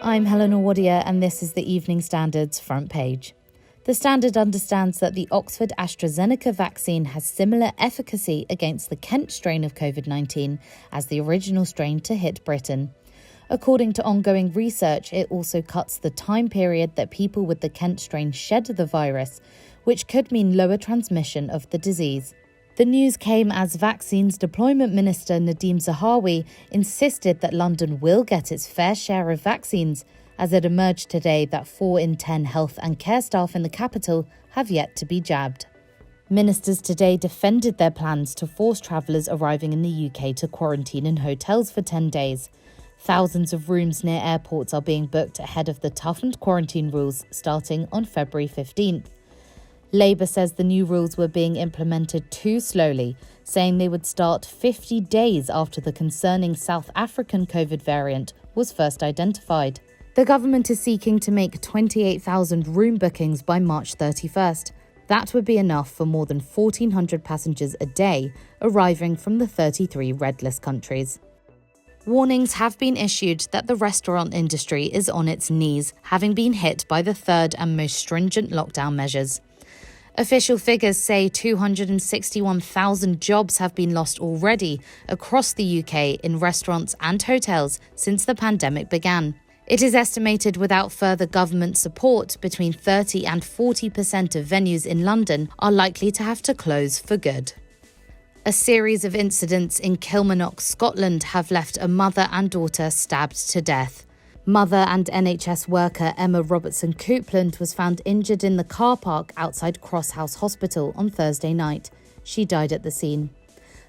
I'm Helena Wadia and this is the Evening Standard's front page. The Standard understands that the Oxford AstraZenaca vaccine has similar efficacy against the Kent strain of COVID-19 as the original strain to hit Britain. According to ongoing research, it also cuts the time period that people with the Kent strain shed the virus, which could mean lower transmission of the disease. The news came as Vaccines Deployment Minister Nadhim Zahawi insisted that London will get its fair share of vaccines, as it emerged today that 4 in 10 health and care staff in the capital have yet to be jabbed. Ministers today defended their plans to force travellers arriving in the UK to quarantine in hotels for 10 days. Thousands of rooms near airports are being booked ahead of the toughened quarantine rules starting on February 15th. Labour says the new rules were being implemented too slowly, saying they would start 50 days after the concerning South African COVID variant was first identified. The government is seeking to make 28,000 room bookings by March 31st. That would be enough for more than 1,400 passengers a day arriving from the 33 red list countries. Warnings have been issued that the restaurant industry is on its knees, having been hit by the third and most stringent lockdown measures. Official figures say 261,000 jobs have been lost already across the UK in restaurants and hotels since the pandemic began. It is estimated without further government support, between 30 and 40% of venues in London are likely to have to close for good. A series of incidents in Kilmarnock, Scotland have left a mother and daughter stabbed to death. Mother and NHS worker Emma Robertson Coupland was found injured in the car park outside Cross House Hospital on Thursday night. She died at the scene.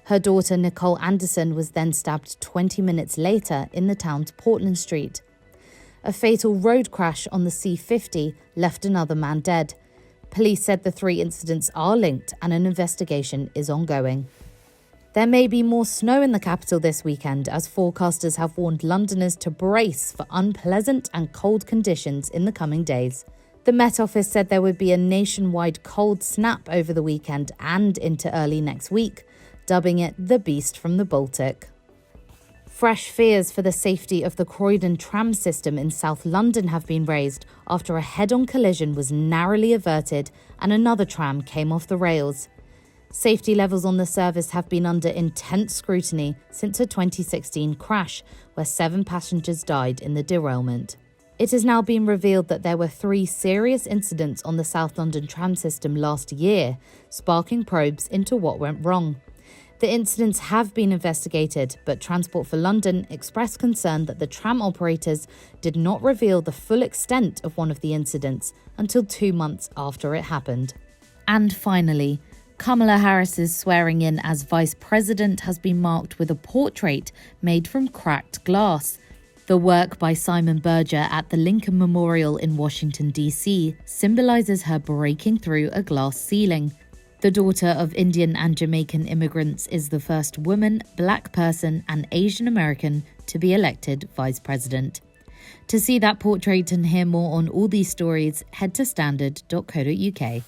Her daughter Nicole Anderson was then stabbed 20 minutes later in the town's Portland Street. A fatal road crash on the C50 left another man dead. Police said the 3 incidents are linked and an investigation is ongoing. There may be more snow in the capital this weekend as forecasters have warned Londoners to brace for unpleasant and cold conditions in the coming days. The Met Office said there would be a nationwide cold snap over the weekend and into early next week, dubbing it the Beast from the Baltic. Fresh fears for the safety of the Croydon tram system in South London have been raised after a head-on collision was narrowly averted and another tram came off the rails. Safety levels on the service have been under intense scrutiny since a 2016 crash where 7 passengers died in the derailment. It has now been revealed that there were 3 serious incidents on the South London tram system last year, sparking probes into what went wrong. The incidents have been investigated, but Transport for London expressed concern that the tram operators did not reveal the full extent of one of the incidents until 2 months after it happened. And finally, Kamala Harris's swearing in as vice president has been marked with a portrait made from cracked glass. The work by Simon Berger at the Lincoln Memorial in Washington, D.C. symbolises her breaking through a glass ceiling. The daughter of Indian and Jamaican immigrants is the first woman, black person and Asian American to be elected vice president. To see that portrait and hear more on all these stories, head to standard.co.uk.